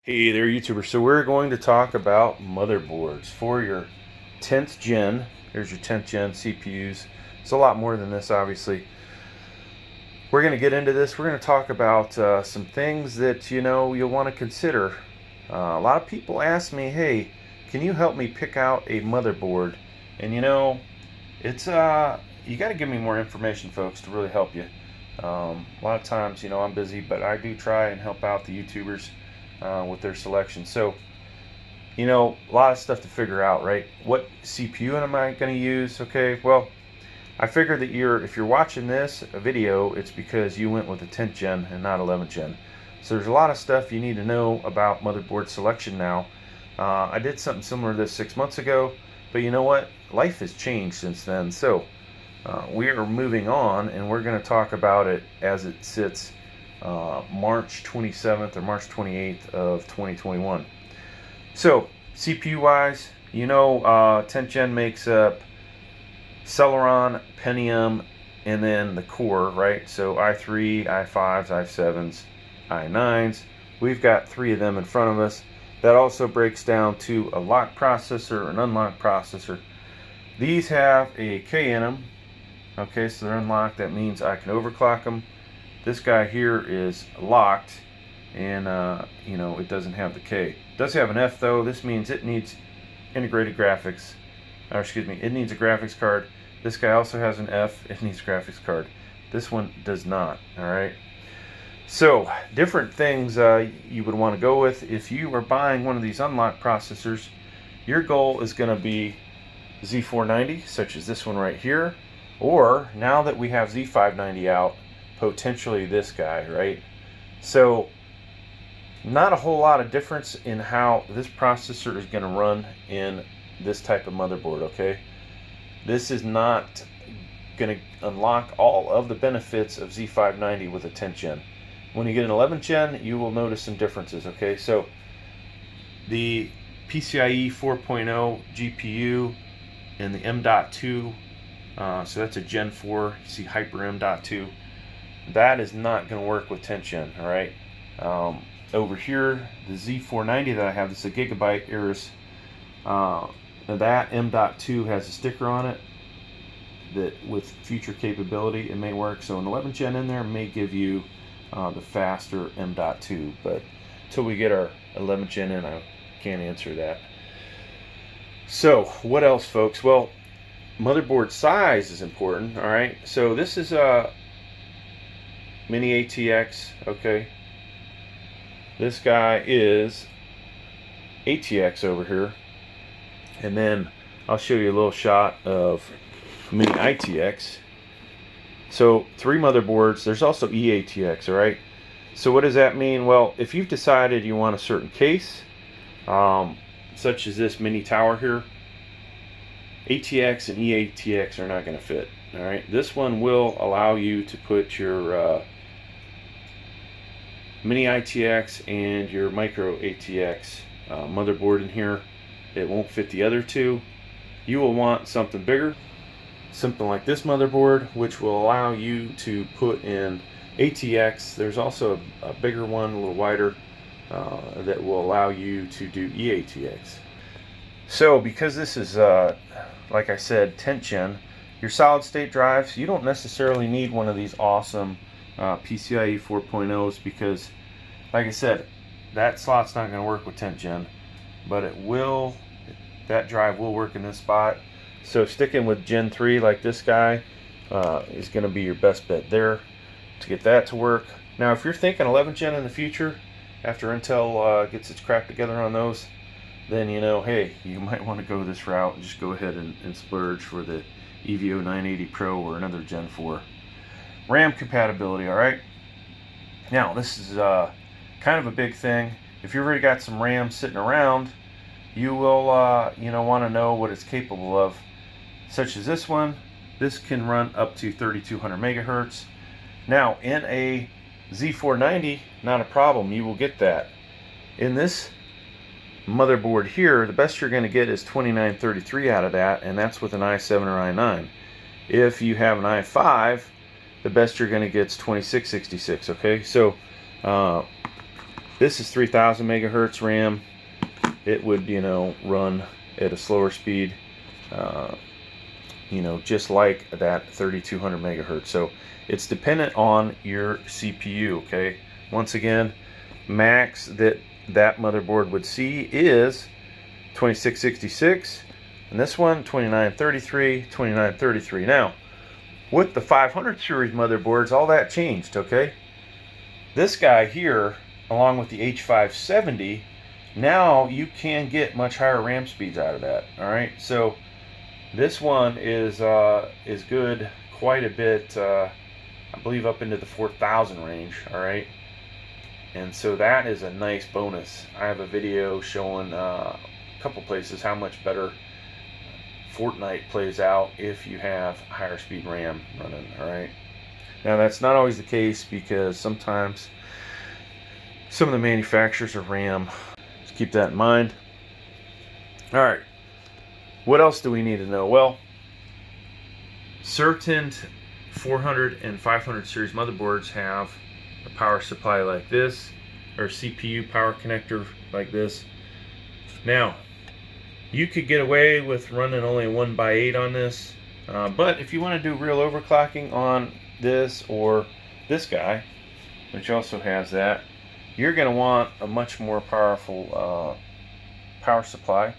Hey there, YouTubers. So we're going to talk about motherboards for your 10th gen. There's your 10th gen CPUs. It's a lot more than this, obviously. We're going to get into this. We're going to talk about some things that you'll want to consider. A lot of people ask me, "Hey, can you help me pick out a motherboard?" And it's you got to give me more information, folks, to really help you. A lot of times, I'm busy, but I do try and help out the YouTubers with their selection. So, a lot of stuff to figure out, right? What CPU am I going to use? Okay, well, I figure that if you're watching this video, it's because you went with a 10th gen and not 11th gen. So there's a lot of stuff you need to know about motherboard selection now. I did something similar to this 6 months ago, but you know what? Life has changed since then. So we are moving on, and we're going to talk about it as it sits March 27th or March 28th of 2021. So CPU wise, 10th gen makes up Celeron, Pentium, and then the core, right? So i3, i5s, i7s, i9s. We've got three of them in front of us. That also breaks down to a locked processor, an unlocked processor. These have a K in them. Okay, so they're unlocked. That means I can overclock them. This guy here is locked, and it doesn't have the K. It does have an F though. This means it needs integrated graphics. Or excuse me, it needs a graphics card. This guy also has an F. It needs a graphics card. This one does not. All right. So different things you would want to go with if you are buying one of these unlocked processors. Your goal is going to be Z490, such as this one right here, or now that we have Z590 out, potentially this guy, right? So not a whole lot of difference in how this processor is going to run in this type of motherboard, okay? This is not going to unlock all of the benefits of Z590 with a 10th gen. When you get an 11th gen, you will notice some differences, okay? So the PCIe 4.0 GPU and the M.2, so that's a Gen 4, you see Hyper M.2, that is not going to work with 10th gen, all right? Over here, the Z490 that I have, this is a Gigabyte Iris. That M.2 has a sticker on it that with future capability it may work. So an 11th gen in there may give you the faster M.2, but until we get our 11th gen in, I can't answer that. So what else, folks? Well, motherboard size is important. All right, so this is a mini ATX. Okay, this guy is ATX over here, and then I'll show you a little shot of mini ITX. So three motherboards. There's also eATX. All right, so what does that mean? Well, if you've decided you want a certain case, such as this mini tower here, ATX and eATX are not going to fit. All right, this one will allow you to put your mini ITX and your micro ATX motherboard in here. It won't fit the other two. You will want something bigger, something like this motherboard, which will allow you to put in ATX. There's also a bigger one, a little wider, that will allow you to do eATX. So because this is, like I said, 10th gen, your solid state drives, you don't necessarily need one of these awesome PCIe 4.0s because, like I said, that slot's not going to work with 10th gen, but that drive will work in this spot. So sticking with Gen 3 like this guy is going to be your best bet there to get that to work. Now if you're thinking 11th gen in the future, after Intel gets its crap together on those, then hey, you might want to go this route and just go ahead and splurge for the EVO 980 Pro or another Gen 4. RAM compatibility, all right? Now this is kind of a big thing. If you've already got some RAM sitting around, you will want to know what it's capable of, such as this one. This can run up to 3200 megahertz. Now in a Z490, not a problem, you will get that. In this motherboard here, the best you're going to get is 2933 out of that, and that's with an i7 or i9. If you have an i5, the best you're going to get is 2666. Okay, so This is 3000 megahertz RAM. It would, you know, run at a slower speed, you know, just like that 3200 megahertz. So it's dependent on your CPU. Okay, once again, max that motherboard would see is 2666, and this one 2933, 2933. Now with the 500 series motherboards, all that changed. Okay, this guy here, along with the H570, now you can get much higher RAM speeds out of that. All right, so this one is good quite a bit, I believe up into the 4000 range. All right, and so that is a nice bonus. I have a video showing a couple places how much better Fortnite plays out if you have higher speed RAM running. All right, now that's not always the case, because sometimes some of the manufacturers of RAM, just keep that in mind. All right, what else do we need to know? Well, certain 400 and 500 series motherboards have a power supply like this, or CPU power connector like this. Now, you could get away with running only 1x8 on this, but if you want to do real overclocking on this or this guy, which also has that, you're going to want a much more powerful power supply.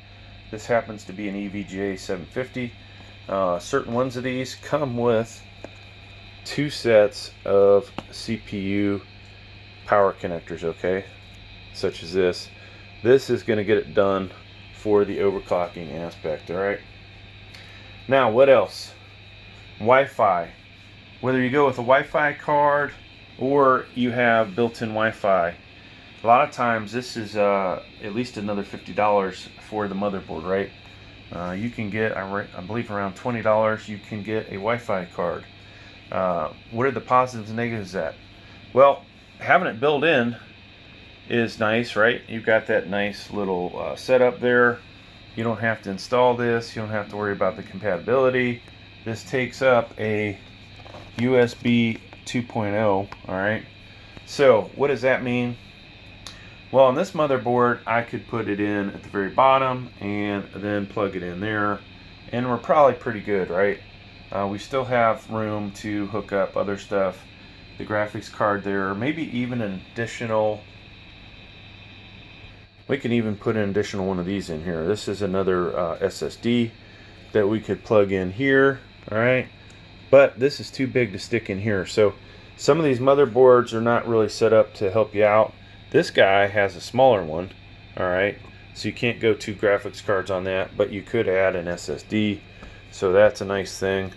This happens to be an EVGA 750. Certain ones of these come with 2 sets of CPU power connectors, okay, such as this. This is going to get it done for the overclocking aspect. All right, now what else? Wi-Fi. Whether you go with a Wi-Fi card or you have built-in Wi-Fi, a lot of times this is at least another $50 for the motherboard, right? You can get, I believe around $20, you can get a Wi-Fi card. What are the positives and negatives of that? Well, having it built in is nice, right? You've got that nice little setup there. You don't have to install this. You don't have to worry about the compatibility. This takes up a USB 2.0, all right? So what does that mean? Well, on this motherboard, I could put it in at the very bottom and then plug it in there, and we're probably pretty good, right? We still have room to hook up other stuff, the graphics card there, maybe even an additional, we can even put an additional one of these in here. This is another SSD that we could plug in here, all right? But this is too big to stick in here. So some of these motherboards are not really set up to help you out. This guy has a smaller one, all right? So you can't go 2 graphics cards on that, but you could add an SSD. So that's a nice thing.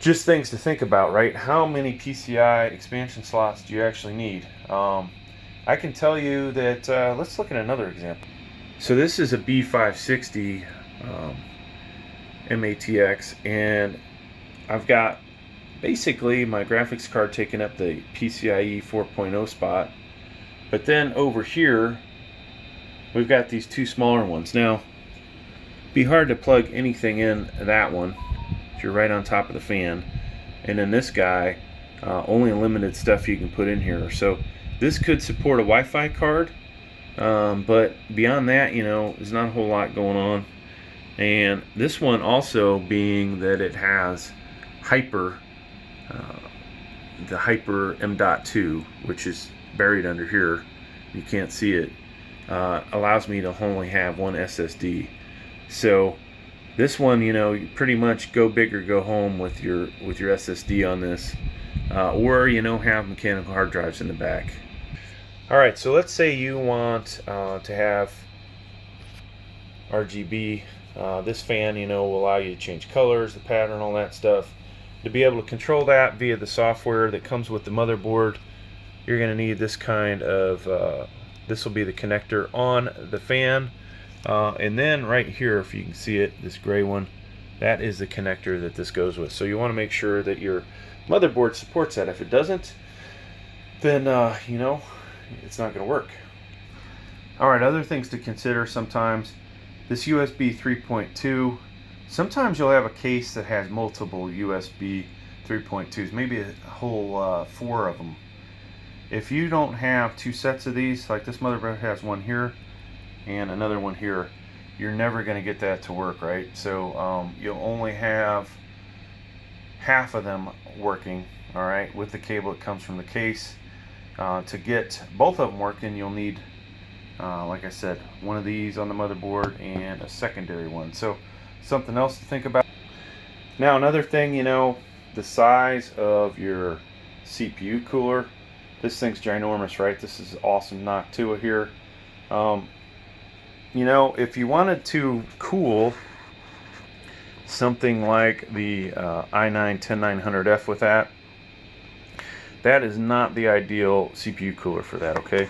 Just things to think about, right? How many PCI expansion slots do you actually need? I can tell you that, let's look at another example. So this is a B560 MATX, and I've got basically my graphics card taking up the PCIe 4.0 spot. But then over here, we've got these 2 smaller ones. Now, it'd be hard to plug anything in that one if you're right on top of the fan. And then this guy, only limited stuff you can put in here. So this could support a Wi-Fi card, but beyond that, you know, there's not a whole lot going on. And this one also, being that it has Hyper, the Hyper M.2, which is buried under here, you can't see it, allows me to only have one SSD. So this one, you know, you pretty much go big or go home with your SSD on this, or, you know, have mechanical hard drives in the back. All right, so let's say you want to have RGB. This fan, you know, will allow you to change colors, the pattern, all that stuff. To be able to control that via the software that comes with the motherboard, you're going to need this kind of, this will be the connector on the fan. And then right here, if you can see it, this gray one, that is the connector that this goes with. So you want to make sure that your motherboard supports that. If it doesn't, then, you know, it's not going to work. All right, other things to consider sometimes. This USB 3.2, sometimes you'll have a case that has multiple USB 3.2s, maybe a whole 4 of them. if you don't have two sets of these, like this motherboard has one here and another one here, you're never going to get that to work, right? So you'll only have half of them working, all right, with the cable that comes from the case. To get both of them working, you'll need, like I said, one of these on the motherboard and a secondary one. So something else to think about. Now another thing, you know, the size of your CPU cooler. This thing's ginormous, right? This is awesome Noctua here. You know, if you wanted to cool something like the i9-10900F with that, that is not the ideal CPU cooler for that, okay?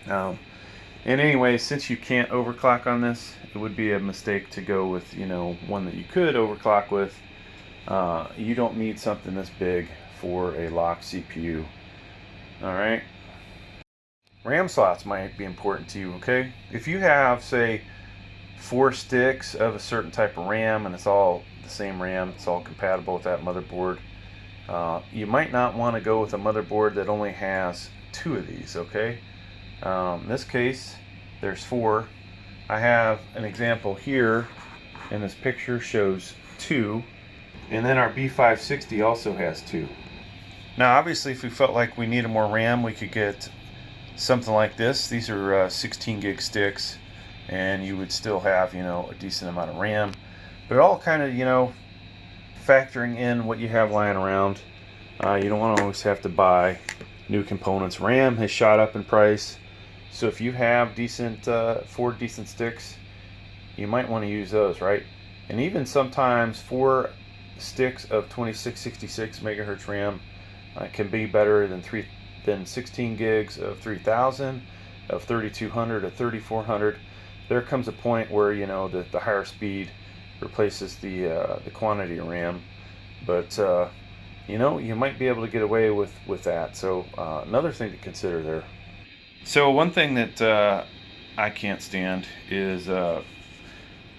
And anyway, since you can't overclock on this, it would be a mistake to go with, you know, one that you could overclock with. You don't need something this big for a locked CPU. All right. RAM slots might be important to you, okay? If you have, say, 4 sticks of a certain type of RAM and it's all the same RAM, it's all compatible with that motherboard, you might not want to go with a motherboard that only has 2 of these, okay? In this case, there's 4. I have an example here, and this picture shows 2, and then our B560 also has 2. Now obviously if we felt like we needed more RAM, we could get something like this. These are 16 gig sticks, and you would still have, you know, a decent amount of RAM. But it all kind of, you know, factoring in what you have lying around. You don't want to always have to buy new components. RAM has shot up in price, so if you have decent 4 decent sticks, you might want to use those, right? And even sometimes 4 sticks of 2666 megahertz RAM can be better than 16 gigs of 3000, of 3200, of 3400. There comes a point where, you know, the higher speed replaces the quantity of RAM, but you know, you might be able to get away with that. So another thing to consider there. So one thing that I can't stand is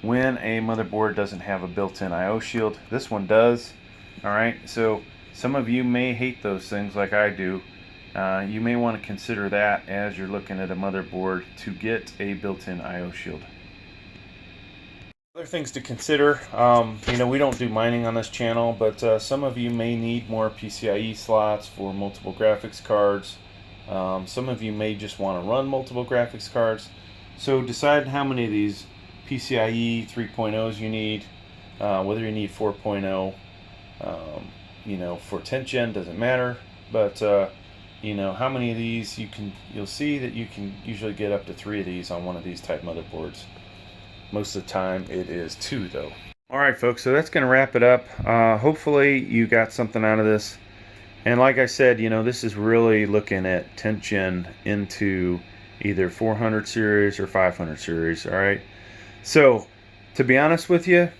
when a motherboard doesn't have a built-in I/O shield. This one does. All right, so some of you may hate those things like I do. You may want to consider that as you're looking at a motherboard to get a built-in I/O shield. Other things to consider, you know, we don't do mining on this channel, but some of you may need more PCIe slots for multiple graphics cards. Some of you may just want to run multiple graphics cards. So decide how many of these PCIe 3.0s you need, whether you need 4.0. You know, for 10th gen doesn't matter, but you know, how many of these you'll see that you can usually get up to 3 of these on one of these type motherboards. Most of the time it is 2 though. Alright folks, so that's going to wrap it up. Hopefully you got something out of this. And like I said, you know, this is really looking at 10th gen into either 400 series or 500 series. Alright, so to be honest with you,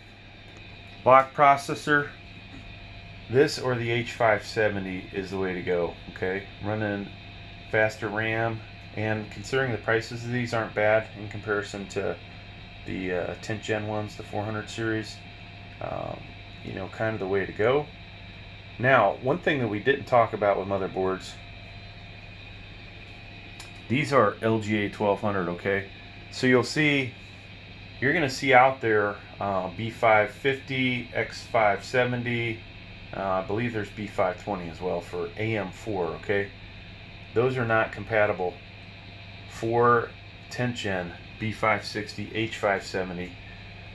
block processor, this or the H570 is the way to go, okay? Running faster RAM, and considering the prices of these aren't bad in comparison to the 10th gen ones, the 400 series, you know, kind of the way to go. Now, one thing that we didn't talk about with motherboards, these are LGA 1200, okay? So you're going to see out there B550, X570, I believe there's B520 as well for AM4, okay? Those are not compatible for 10th gen B560, H570,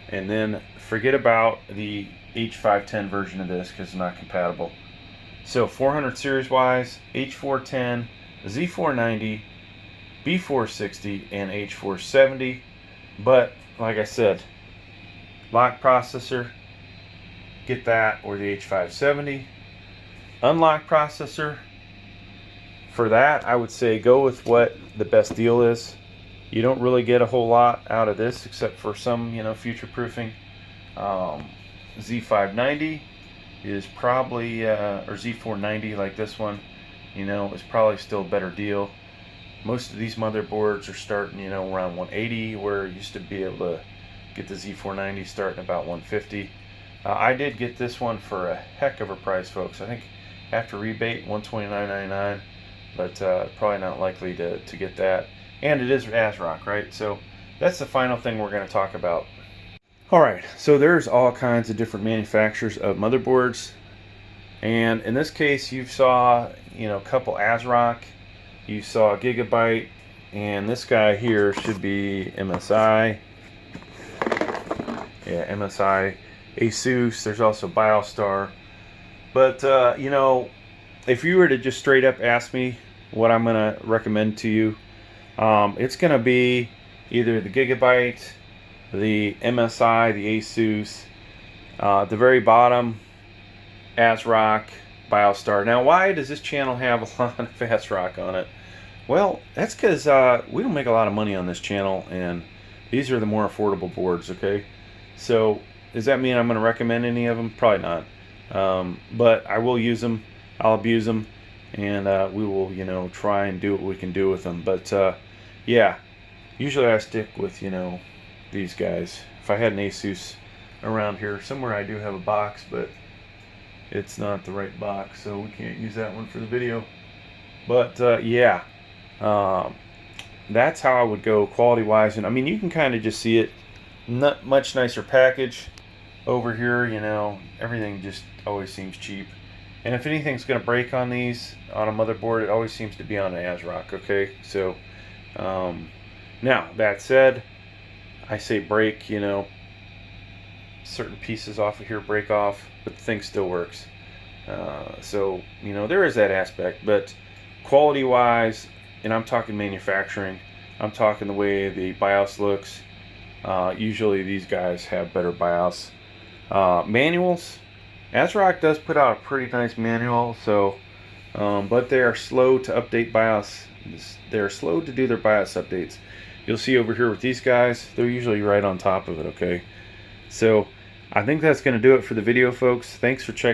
and then forget about the H510 version of this because it's not compatible. So 400 series wise, H410, Z490, B460, and H470. But like I said, lock processor, get that or the H570. Unlock processor, for that I would say go with what the best deal is. You don't really get a whole lot out of this except for some, you know, future proofing. Z590 is probably or Z490 like this one, you know, is probably still a better deal. Most of these motherboards are starting, you know, around 180, where you used to be able to get the Z490 starting about 150. I did get this one for a heck of a price, folks. I think after rebate, $129.99. but probably not likely to get that. And it is ASRock, right? So that's the final thing we're going to talk about. All right, so there's all kinds of different manufacturers of motherboards, and in this case, you saw, a couple ASRock, you saw Gigabyte, and this guy here should be MSI. Yeah, MSI, Asus. There's also BioStar. But if you were to just straight up ask me what I'm gonna recommend to you, it's gonna be either the Gigabyte, the MSI, the Asus, at the very bottom, ASRock, BioStar. Now, why does this channel have a lot of ASRock on it? Well, that's because we don't make a lot of money on this channel, and these are the more affordable boards, okay? So, does that mean I'm going to recommend any of them? Probably not. But I will use them, I'll abuse them, and we will, try and do what we can do with them. But, yeah, usually I stick with, these guys. If I had an Asus around here, somewhere I do have a box, but it's not the right box, so we can't use that one for the video. But, yeah. That's how I would go quality wise, and I mean you can kind of just see it. Not much nicer package over here, everything just always seems cheap, and if anything's going to break on these on a motherboard, it always seems to be on an ASRock. Okay, so now that said, I say break, certain pieces off of here break off, but the thing still works. So there is that aspect, but quality wise, and I'm talking manufacturing, I'm talking the way the BIOS looks. Usually these guys have better BIOS. Manuals, ASRock does put out a pretty nice manual, so but they are slow to update BIOS. They're slow to do their BIOS updates. You'll see over here with these guys, they're usually right on top of it, okay? So I think that's going to do it for the video, folks. Thanks for checking